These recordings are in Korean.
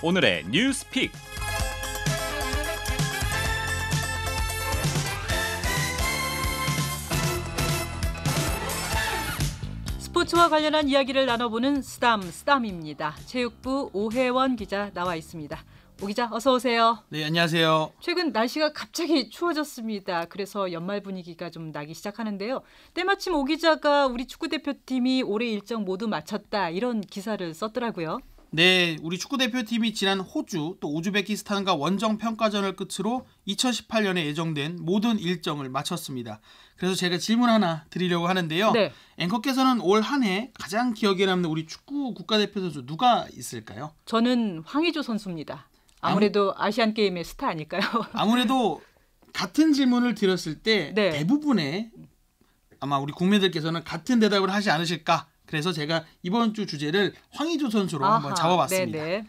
오늘의 뉴스픽. 스포츠와 관련한 이야기를 나눠보는 스담입니다. 체육부 오혜원 기자 나와 있습니다. 오 기자 어서 오세요. 네, 안녕하세요. 최근 날씨가 갑자기 추워졌습니다. 그래서 연말 분위기가 좀 나기 시작하는데요. 때마침 오 기자가 우리 축구대표팀이 올해 일정 모두 마쳤다 이런 기사를 썼더라고요. 네, 우리 축구대표팀이 지난 호주 또 우즈베키스탄과 원정 평가전을 끝으로 2018년에 예정된 모든 일정을 마쳤습니다. 그래서 제가 질문 하나 드리려고 하는데요. 네. 앵커께서는 올 한 해 가장 기억에 남는 우리 축구 국가대표 선수 누가 있을까요? 저는 황의조 선수입니다. 아무래도 아시안게임의 스타 아닐까요? 아무래도 같은 질문을 드렸을 때 네. 대부분의 아마 우리 국민들께서는 같은 대답을 하지 않으실까. 그래서 제가 이번 주 주제를 황의조 선수로 한번 잡아봤습니다. 네네.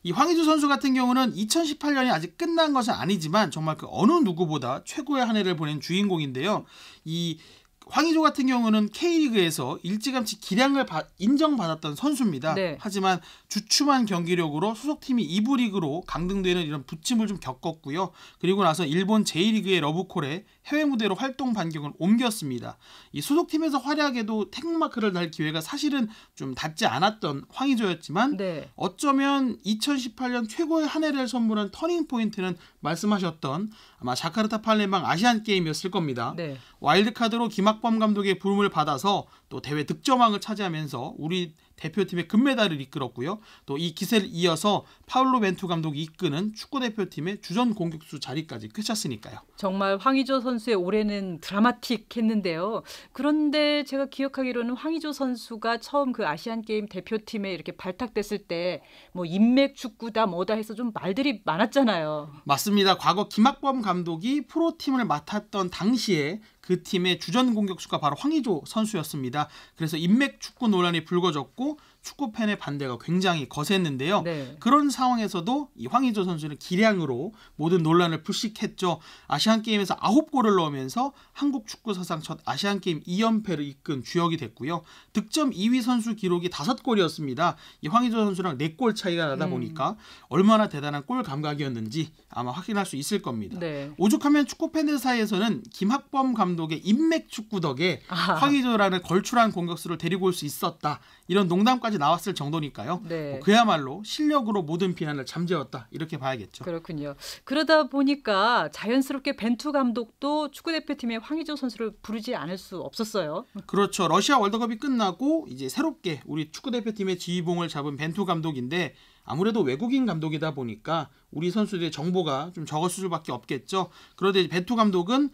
이 황의조 선수 같은 경우는 2018년이 아직 끝난 것은 아니지만 정말 그 어느 누구보다 최고의 한 해를 보낸 주인공인데요. 이 황의조 같은 경우는 K리그에서 일찌감치 기량을 인정받았던 선수입니다. 네. 하지만 주춤한 경기력으로 소속팀이 2부 리그로 강등되는 이런 부침을 좀 겪었고요. 그리고 나서 일본 제1리그의 러브콜에 해외 무대로 활동 반경을 옮겼습니다. 이 소속팀에서 활약해도 태극마크를 달 기회가 사실은 좀 닿지 않았던 황의조였지만 네. 어쩌면 2018년 최고의 한 해를 선물한 터닝포인트는 말씀하셨던 아마 자카르타 팔렘방 아시안게임이었을 겁니다. 네. 와일드카드로 김학범 감독의 부름을 받아서 또 대회 득점왕을 차지하면서 우리 대표팀의 금메달을 이끌었고요. 또 이 기세를 이어서 파울로 벤투 감독이 이끄는 축구대표팀의 주전 공격수 자리까지 꿰찼으니까요. 정말 황의조 선수의 올해는 드라마틱했는데요. 그런데 제가 기억하기로는 황의조 선수가 처음 그 아시안게임 대표팀에 이렇게 발탁됐을 때 뭐 인맥 축구다 뭐다 해서 좀 말들이 많았잖아요. 맞습니다. 과거 김학범 감독이 프로팀을 맡았던 당시에 그 팀의 주전 공격수가 바로 황의조 선수였습니다. 그래서 인맥 축구 논란이 불거졌고 축구 팬의 반대가 굉장히 거셌는데요. 네. 그런 상황에서도 이 황의조 선수는 기량으로 모든 논란을 불식했죠. 아시안게임에서 9골을 넣으면서 한국 축구 사상 첫 아시안게임 2연패를 이끈 주역이 됐고요. 득점 2위 선수 기록이 5골이었습니다. 이 황의조 선수랑 4골 차이가 나다 보니까 얼마나 대단한 골 감각이었는지 아마 확인할 수 있을 겁니다. 네. 오죽하면 축구 팬들 사이에서는 김학범 감독의 인맥 축구 덕에 황의조라는 걸출한 공격수를 데리고 올 수 있었다. 이런 농담까지 나왔을 정도니까요. 네. 그야말로 실력으로 모든 비난을 잠재웠다. 이렇게 봐야겠죠. 그렇군요. 그러다 보니까 자연스럽게 벤투 감독도 축구대표팀에 황의조 선수를 부르지 않을 수 없었어요. 그렇죠. 러시아 월드컵이 끝나고 이제 새롭게 우리 축구대표팀의 지휘봉을 잡은 벤투 감독인데 아무래도 외국인 감독이다 보니까 우리 선수들의 정보가 좀 적었을 수밖에 없겠죠. 그런데 벤투 감독은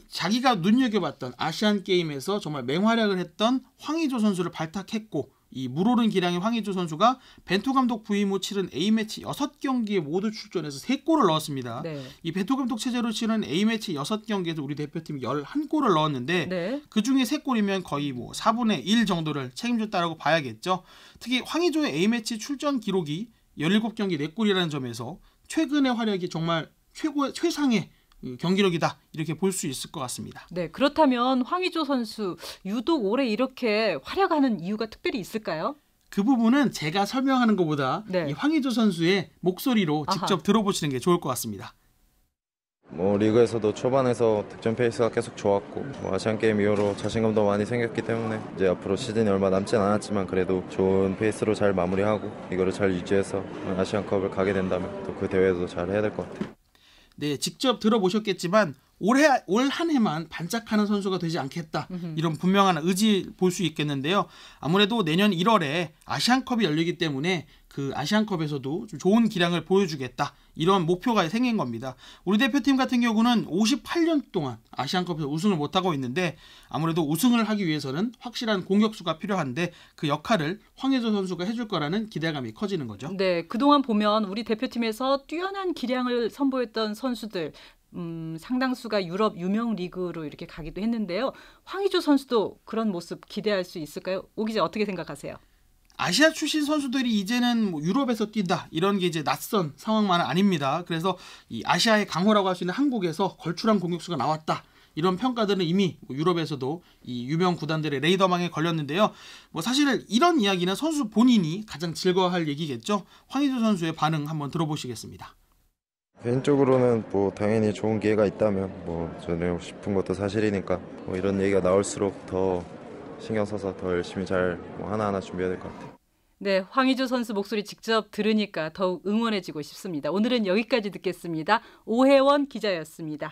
자기가 눈여겨봤던 아시안게임에서 정말 맹활약을 했던 황의조 선수를 발탁했고 이 물오른 기량의 황의조 선수가 벤투 감독 부임 후 치른 A매치 6경기에 모두 출전해서 3골을 넣었습니다. 네. 이 벤투 감독 체제로 치른 A매치 6경기에서 우리 대표팀이 11골을 넣었는데 네. 그중에 3골이면 거의 뭐 4분의 1 정도를 책임졌다라고 봐야겠죠. 특히 황의조의 A매치 출전 기록이 17경기 4골이라는 점에서 최근의 활약이 정말 최상의 경기력이다 이렇게 볼 수 있을 것 같습니다. 네, 그렇다면 황의조 선수 유독 올해 이렇게 활약하는 이유가 특별히 있을까요? 그 부분은 제가 설명하는 것보다 네. 이 황의조 선수의 목소리로 직접 들어보시는 게 좋을 것 같습니다. 리그에서도 초반에서 득점 페이스가 계속 좋았고 아시안게임 이후로 자신감도 많이 생겼기 때문에 이제 앞으로 시즌이 얼마 남진 않았지만 그래도 좋은 페이스로 잘 마무리하고 이거를 잘 유지해서 아시안컵을 가게 된다면 또 그 대회도 잘 해야 될 것 같아요. 네, 직접 들어보셨겠지만 올 한 해만 반짝하는 선수가 되지 않겠다. 이런 분명한 의지 볼 수 있겠는데요. 아무래도 내년 1월에 아시안컵이 열리기 때문에 그 아시안컵에서도 좀 좋은 기량을 보여주겠다. 이런 목표가 생긴 겁니다. 우리 대표팀 같은 경우는 58년 동안 아시안컵에서 우승을 못하고 있는데 아무래도 우승을 하기 위해서는 확실한 공격수가 필요한데 그 역할을 황의조 선수가 해줄 거라는 기대감이 커지는 거죠. 네, 그동안 보면 우리 대표팀에서 뛰어난 기량을 선보였던 선수들 상당수가 유럽 유명 리그로 이렇게 가기도 했는데요. 황의조 선수도 그런 모습 기대할 수 있을까요? 오 기자 어떻게 생각하세요? 아시아 출신 선수들이 이제는 뭐 유럽에서 뛴다 이런 게 이제 낯선 상황만은 아닙니다. 그래서 이 아시아의 강호라고 할 수 있는 한국에서 걸출한 공격수가 나왔다. 이런 평가들은 이미 유럽에서도 이 유명 구단들의 레이더망에 걸렸는데요. 뭐 사실 이런 이야기는 선수 본인이 가장 즐거워할 얘기겠죠. 황의조 선수의 반응 한번 들어보시겠습니다. 개인적으로는 뭐 당연히 좋은 기회가 있다면 뭐 전하고 싶은 것도 사실이니까 뭐 이런 얘기가 나올수록 더 신경 써서 더 열심히 잘 뭐 하나하나 준비해야 될 것 같아요. 네, 황의조 선수 목소리 직접 들으니까 더욱 응원해지고 싶습니다. 오늘은 여기까지 듣겠습니다. 오혜원 기자였습니다.